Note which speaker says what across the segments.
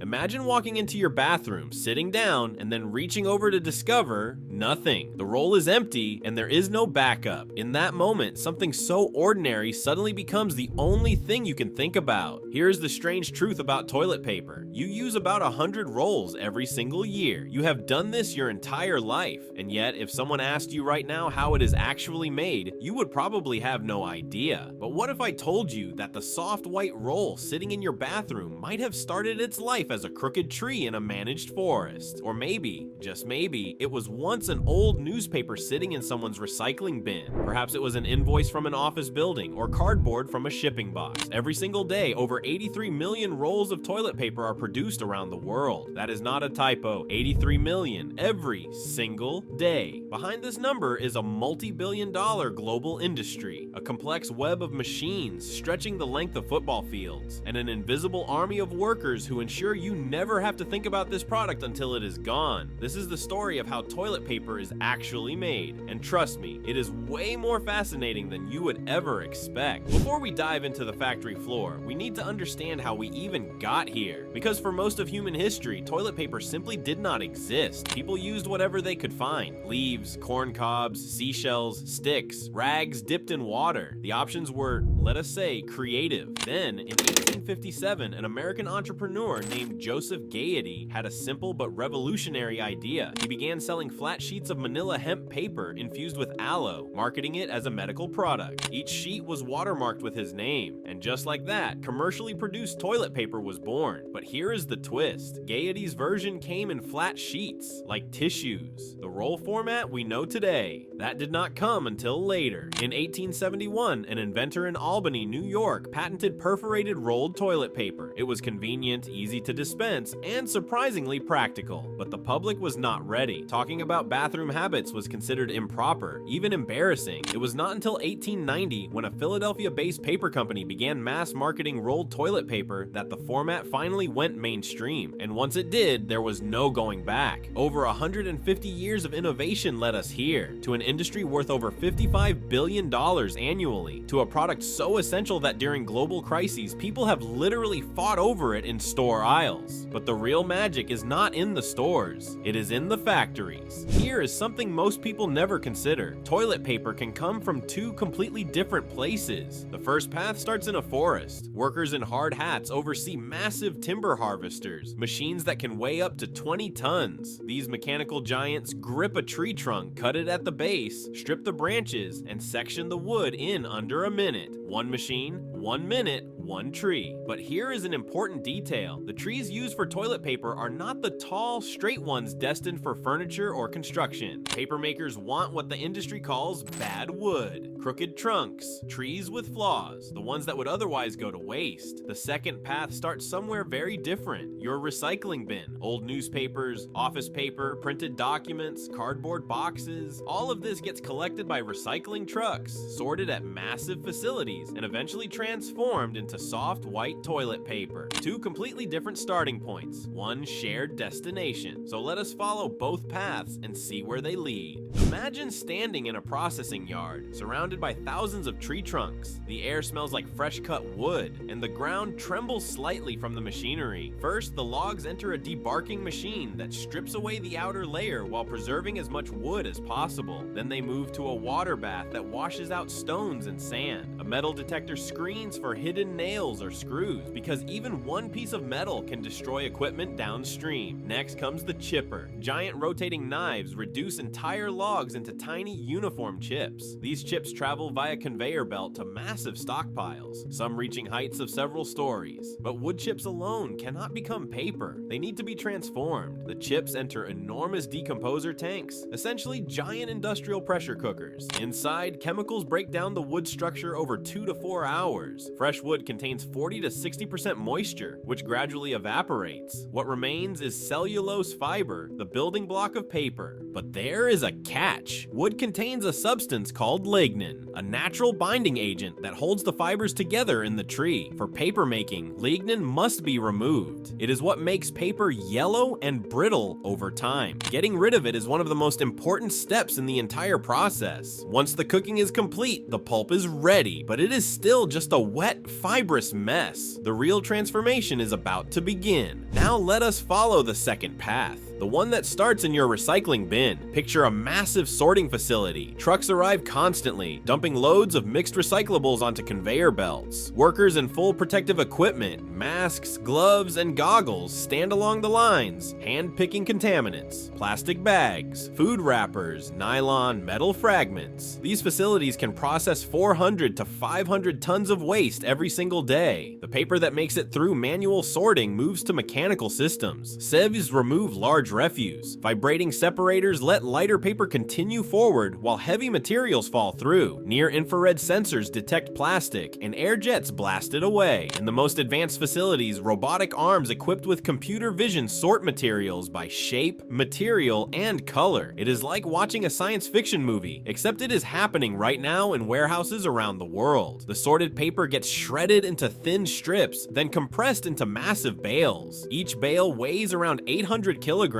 Speaker 1: Imagine walking into your bathroom, sitting down, and then reaching over to discover nothing. The roll is empty, and there is no backup. In that moment, something so ordinary suddenly becomes the only thing you can think about. Here's the strange truth about toilet paper. You use about 100 rolls every single year. You have done this your entire life, and yet if someone asked you right now how it is actually made, you would probably have no idea. But what if I told you that the soft white roll sitting in your bathroom might have started its life as a crooked tree in a managed forest? Or maybe, just maybe, it was once an old newspaper sitting in someone's recycling bin. Perhaps it was an invoice from an office building or cardboard from a shipping box. Every single day, over 83 million rolls of toilet paper are produced around the world. That is not a typo. 83 million every single day. Behind this number is a multi-billion-dollar global industry, a complex web of machines stretching the length of football fields, and an invisible army of workers who ensure you never have to think about this product until it is gone. This is the story of how toilet paper is actually made, and trust me, it is way more fascinating than you would ever expect. Before we dive into the factory floor, we need to understand how we even got here, because for most of human history, toilet paper simply did not exist. People used whatever they could find: leaves, corn cobs, seashells, sticks, rags dipped in water. The options were, let us say, creative. Then, in 1857, an American entrepreneur named Joseph Gaiety had a simple but revolutionary idea. He began selling flat sheets of manila hemp paper infused with aloe, marketing it as a medical product. Each sheet was watermarked with his name, and just like that, commercially produced toilet paper was born. But here is the twist. Gaiety's version came in flat sheets, like tissues, the roll format we know today. That did not come until later. In 1871, an inventor in Albany, New York, patented perforated rolled toilet paper. It was convenient, easy to dispense, and surprisingly practical. But the public was not ready. Talking about bathroom habits was considered improper, even embarrassing. It was not until 1890, when a Philadelphia-based paper company began mass marketing rolled toilet paper, that the format finally went mainstream. And once it did, there was no going back. Over 150 years of innovation led us here, to an industry worth over $55 billion annually, to a product so essential that during global crises, people have literally fought over it in store aisles. But the real magic is not in the stores, it is in the factories. Here is something most people never consider. Toilet paper can come from two completely different places. The first path starts in a forest. Workers in hard hats oversee massive timber harvesters, machines that can weigh up to 20 tons. These mechanical giants grip a tree trunk, cut it at the base, strip the branches, and section the wood in under a minute. One machine, 1 minute, one tree. But here is an important detail. The trees used for toilet paper are not the tall, straight ones destined for furniture or construction. Paper makers want what the industry calls bad wood. Crooked trunks, trees with flaws, the ones that would otherwise go to waste. The second path starts somewhere very different. Your recycling bin. Old newspapers, office paper, printed documents, cardboard boxes. All of this gets collected by recycling trucks, sorted at massive facilities, and eventually transformed into soft white toilet paper. Two completely different starting points, one shared destination. So let us follow both paths and see where they lead. Imagine standing in a processing yard, surrounded by thousands of tree trunks. The air smells like fresh cut wood, and the ground trembles slightly from the machinery. First, the logs enter a debarking machine that strips away the outer layer while preserving as much wood as possible. Then they move to a water bath that washes out stones and sand. A metal detector screens for hidden nails or screws, because even one piece of metal can destroy equipment downstream. Next comes the chipper. Giant rotating knives reduce entire logs into tiny uniform chips. These chips travel via conveyor belt to massive stockpiles, some reaching heights of several stories. But wood chips alone cannot become paper. They need to be transformed. The chips enter enormous decomposer tanks, essentially giant industrial pressure cookers. Inside, chemicals break down the wood structure over 2 to 4 hours. Fresh wood contains 40 to 60% moisture, which gradually evaporates. What remains is cellulose fiber, the building block of paper. But there is a catch. Wood contains a substance called lignin. lignin, a natural binding agent that holds the fibers together in the tree. For papermaking, lignin must be removed. It is what makes paper yellow and brittle over time. Getting rid of it is one of the most important steps in the entire process. Once the cooking is complete, the pulp is ready, but it is still just a wet, fibrous mess. The real transformation is about to begin. Now let us follow the second path, the one that starts in your recycling bin. Picture a massive sorting facility. Trucks arrive constantly, dumping loads of mixed recyclables onto conveyor belts. Workers in full protective equipment, masks, gloves, and goggles stand along the lines, hand-picking contaminants, plastic bags, food wrappers, nylon, metal fragments. These facilities can process 400 to 500 tons of waste every single day. The paper that makes it through manual sorting moves to mechanical systems. Sieves remove large refuse. Vibrating separators let lighter paper continue forward while heavy materials fall through. Near-infrared sensors detect plastic, and air jets blast it away. In the most advanced facilities, robotic arms equipped with computer vision sort materials by shape, material, and color. It is like watching a science fiction movie, except it is happening right now in warehouses around the world. The sorted paper gets shredded into thin strips, then compressed into massive bales. Each bale weighs around 800 kilograms.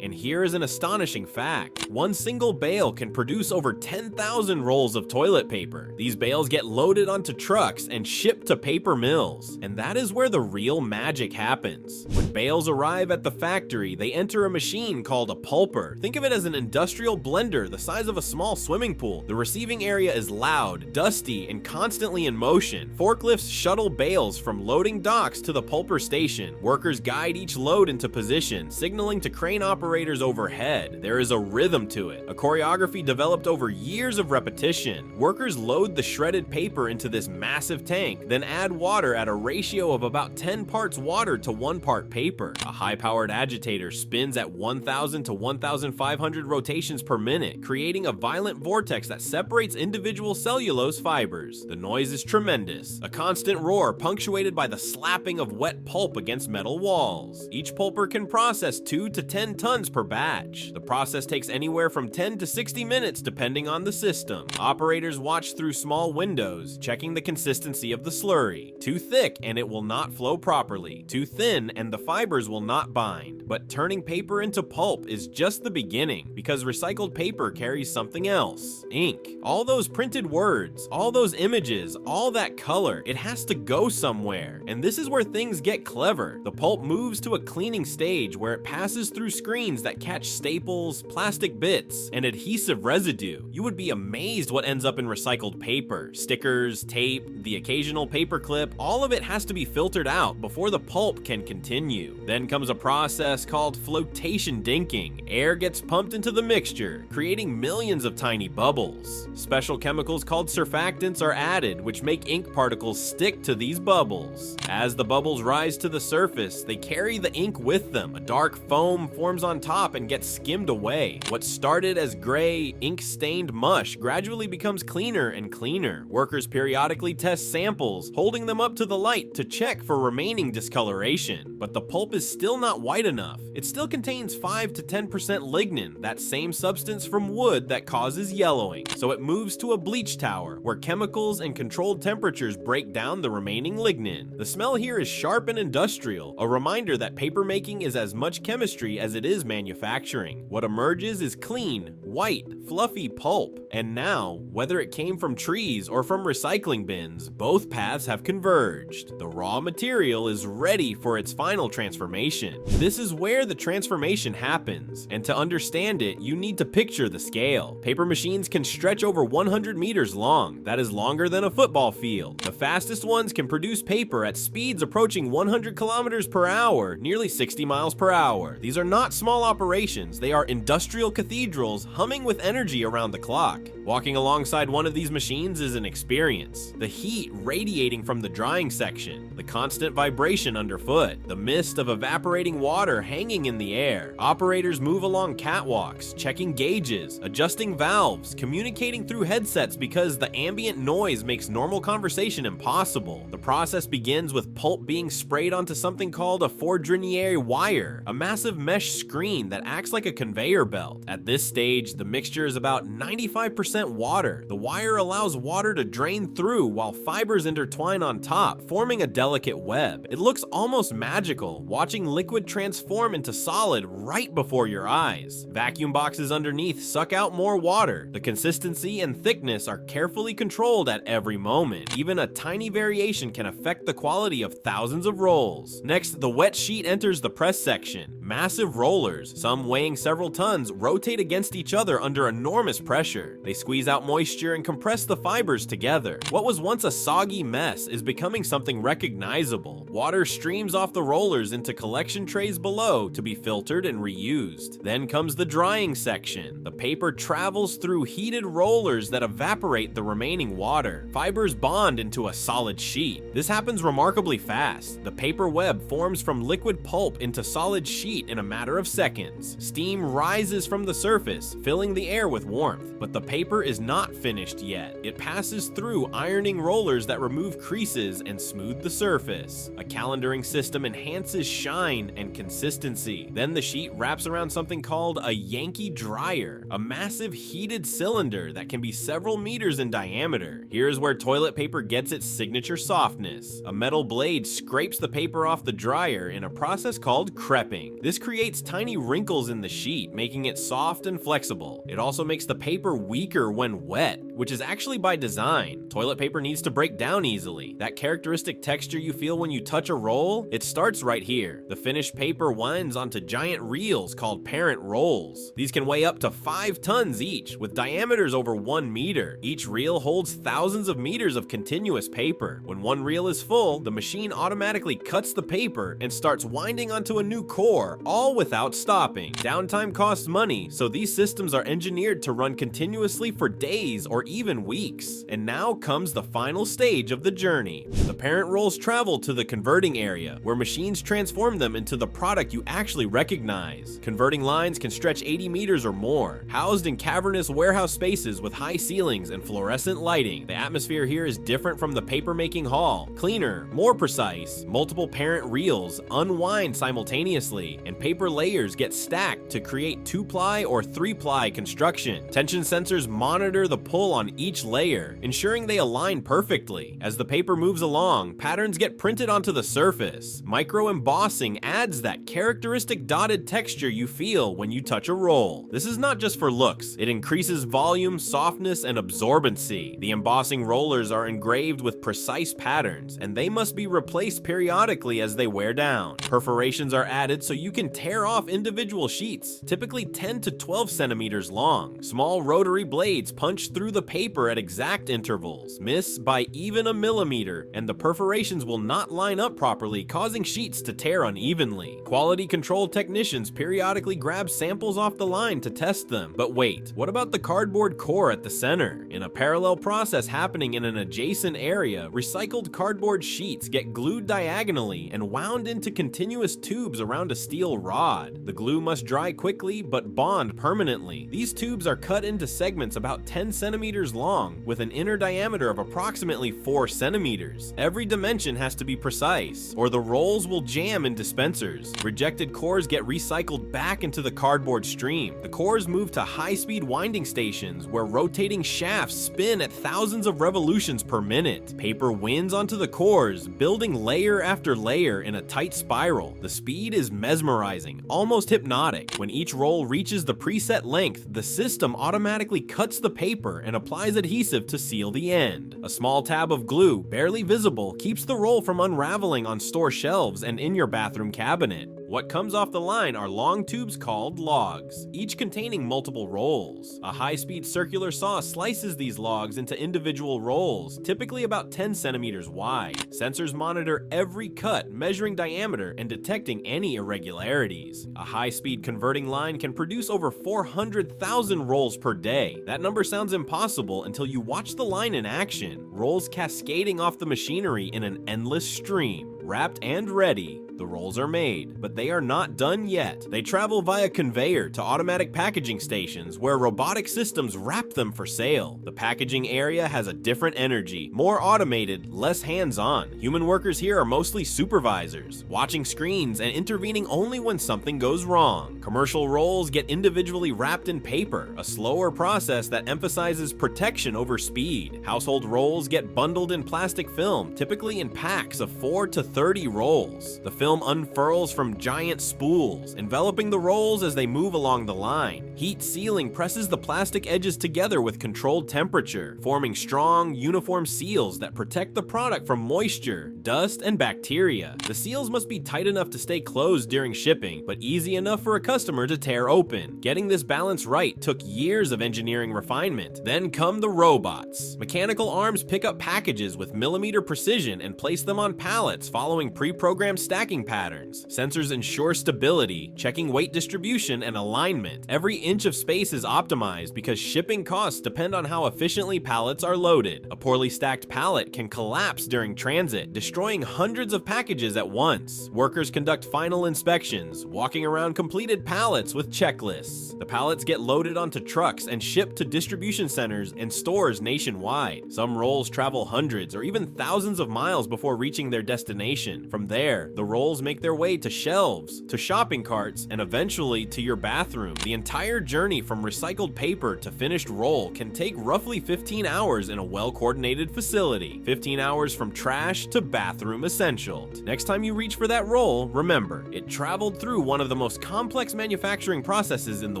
Speaker 1: And here is an astonishing fact. One single bale can produce over 10,000 rolls of toilet paper. These bales get loaded onto trucks and shipped to paper mills. And that is where the real magic happens. When bales arrive at the factory, they enter a machine called a pulper. Think of it as an industrial blender the size of a small swimming pool. The receiving area is loud, dusty, and constantly in motion. Forklifts shuttle bales from loading docks to the pulper station. Workers guide each load into position, signaling to crane operators overhead. There is a rhythm to it, a choreography developed over years of repetition. Workers load the shredded paper into this massive tank, then add water at a ratio of about 10 parts water to 1 part paper. A high-powered agitator spins at 1,000 to 1,500 rotations per minute, creating a violent vortex that separates individual cellulose fibers. The noise is tremendous, a constant roar punctuated by the slapping of wet pulp against metal walls. Each pulper can process 2 to 10 tons per batch. The process takes anywhere from 10 to 60 minutes depending on the system. Operators watch through small windows, checking the consistency of the slurry. Too thick and it will not flow properly. Too thin and the fibers will not bind. But turning paper into pulp is just the beginning, because recycled paper carries something else: ink. All those printed words, all those images, all that color, it has to go somewhere. And this is where things get clever. The pulp moves to a cleaning stage where it passes through screens that catch staples, plastic bits, and adhesive residue. You would be amazed what ends up in recycled paper. Stickers, tape, the occasional paper clip, all of it has to be filtered out before the pulp can continue. Then comes a process called flotation dinking. Air gets pumped into the mixture, creating millions of tiny bubbles. Special chemicals called surfactants are added, which make ink particles stick to these bubbles. As the bubbles rise to the surface, they carry the ink with them. A dark foam forms on top and gets skimmed away. What started as gray, ink-stained mush gradually becomes cleaner and cleaner. Workers periodically test samples, holding them up to the light to check for remaining discoloration. But the pulp is still not white enough. It still contains 5 to 10% lignin, that same substance from wood that causes yellowing. So it moves to a bleach tower, where chemicals and controlled temperatures break down the remaining lignin. The smell here is sharp and industrial, a reminder that papermaking is as much chemistry as it is manufacturing. What emerges is clean, white, fluffy pulp. And now, whether it came from trees or from recycling bins, both paths have converged. The raw material is ready for its final transformation. This is where the transformation happens, and to understand it, you need to picture the scale. Paper machines can stretch over 100 meters long. That is longer than a football field. The fastest ones can produce paper at speeds approaching 100 kilometers per hour, nearly 60 miles per hour. These are not small operations, they are industrial cathedrals humming with energy around the clock. Walking alongside one of these machines is an experience. The heat radiating from the drying section, the constant vibration underfoot, the mist of evaporating water hanging in the air. Operators move along catwalks, checking gauges, adjusting valves, communicating through headsets because the ambient noise makes normal conversation impossible. The process begins with pulp being sprayed onto something called a fourdrinier wire, a massive mesh screen that acts like a conveyor belt. At this stage, the mixture is about 95% water. The wire allows water to drain through while fibers intertwine on top, forming a delicate web. It looks almost magical, watching liquid transform into solid right before your eyes. Vacuum boxes underneath suck out more water. The consistency and thickness are carefully controlled at every moment. Even a tiny variation can affect the quality of thousands of rolls. Next, the wet sheet enters the press section. Massive rollers, some weighing several tons, rotate against each other under enormous pressure. They squeeze out moisture and compress the fibers together. What was once a soggy mess is becoming something recognizable. Water streams off the rollers into collection trays below to be filtered and reused. Then comes the drying section. The paper travels through heated rollers that evaporate the remaining water. Fibers bond into a solid sheet. This happens remarkably fast. The paper web forms from liquid pulp into solid sheet in a matter of seconds. Steam rises from the surface, filling the air with warmth, but the paper is not finished yet. It passes through ironing rollers that remove creases and smooth the surface. A calendaring system enhances shine and consistency. Then the sheet wraps around something called a Yankee dryer, a massive heated cylinder that can be several meters in diameter. Here's where toilet paper gets its signature softness. A metal blade scrapes the paper off the dryer in a process called crepping. This creates tiny wrinkles in the sheet, making it soft and flexible. It also makes the paper weaker when wet, which is actually by design. Toilet paper needs to break down easily. That characteristic texture you feel when you touch a roll, it starts right here. The finished paper winds onto giant reels called parent rolls. These can weigh up to 5 tons each, with diameters over 1 meter. Each reel holds thousands of meters of continuous paper. When one reel is full, the machine automatically cuts the paper and starts winding onto a new core, all without stopping. Downtime costs money, so these systems are engineered to run continuously for days or even weeks. And now comes the final stage of the journey. The parent rolls travel to the converting area, where machines transform them into the product you actually recognize. Converting lines can stretch 80 meters or more. Housed in cavernous warehouse spaces with high ceilings and fluorescent lighting, the atmosphere here is different from the papermaking hall. Cleaner, more precise. Multiple parent reels unwind simultaneously, and paper layers get stacked to create 2-ply or 3-ply construction. Tension sensors monitor the pull on each layer, ensuring they align perfectly. As the paper moves along, patterns get printed onto the surface. Micro embossing adds that characteristic dotted texture you feel when you touch a roll. This is not just for looks, it increases volume, softness, and absorbency. The embossing rollers are engraved with precise patterns, and they must be replaced periodically as they wear down. Perforations are added so you can tear off individual sheets, typically 10 to 12 centimeters long. Small rotary blades punch through the paper at exact intervals, miss by even a millimeter, and the perforations will not line up properly, causing sheets to tear unevenly. Quality control technicians periodically grab samples off the line to test them. But wait, what about the cardboard core at the center? In a parallel process happening in an adjacent area, recycled cardboard sheets get glued diagonally and wound into continuous tubes around a steel rod. The glue must dry quickly but bond permanently. These tubes are cut into segments about 10 centimeters long, with an inner diameter of approximately 4 centimeters. Every dimension has to be precise, or the rolls will jam in dispensers. Rejected cores get recycled back into the cardboard stream. The cores move to high-speed winding stations, where rotating shafts spin at thousands of revolutions per minute. Paper winds onto the cores, building layer after layer in a tight spiral. The speed is mesmerizing, almost hypnotic. When each roll reaches the preset length, the system automatically cuts the paper and applies adhesive to seal the end. A small tab of glue, barely visible, keeps the roll from unraveling on store shelves and in your bathroom cabinet. What comes off the line are long tubes called logs, each containing multiple rolls. A high-speed circular saw slices these logs into individual rolls, typically about 10 centimeters wide. Sensors monitor every cut, measuring diameter and detecting any irregularities. A high-speed converting line can produce over 400,000 rolls per day. That number sounds impossible until you watch the line in action, rolls cascading off the machinery in an endless stream. Wrapped and ready, the rolls are made, but they are not done yet. They travel via conveyor to automatic packaging stations where robotic systems wrap them for sale. The packaging area has a different energy, more automated, less hands-on. Human workers here are mostly supervisors, watching screens and intervening only when something goes wrong. Commercial rolls get individually wrapped in paper, a slower process that emphasizes protection over speed. Household rolls get bundled in plastic film, typically in packs of 4 to 30 rolls. The film unfurls from giant spools, enveloping the rolls as they move along the line. Heat sealing presses the plastic edges together with controlled temperature, forming strong, uniform seals that protect the product from moisture, dust, and bacteria. The seals must be tight enough to stay closed during shipping, but easy enough for a customer to tear open. Getting this balance right took years of engineering refinement. Then come the robots. Mechanical arms pick up packages with millimeter precision and place them on pallets following pre-programmed stacking patterns. Sensors ensure stability, checking weight distribution and alignment. Every inch of space is optimized because shipping costs depend on how efficiently pallets are loaded. A poorly stacked pallet can collapse during transit, destroying hundreds of packages at once. Workers conduct final inspections, walking around completed pallets with checklists. The pallets get loaded onto trucks and shipped to distribution centers and stores nationwide. Some rolls travel hundreds or even thousands of miles before reaching their destination. From there, the rolls make their way to shelves, to shopping carts, and eventually to your bathroom. The entire journey from recycled paper to finished roll can take roughly 15 hours in a well-coordinated facility. 15 hours from trash to bathroom essential. Next time you reach for that roll, remember, it traveled through one of the most complex manufacturing processes in the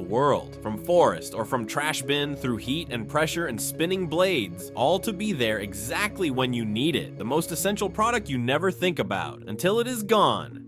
Speaker 1: world. From forest or from trash bin through heat and pressure and spinning blades, all to be there exactly when you need it. The most essential product you never think about, until it is gone.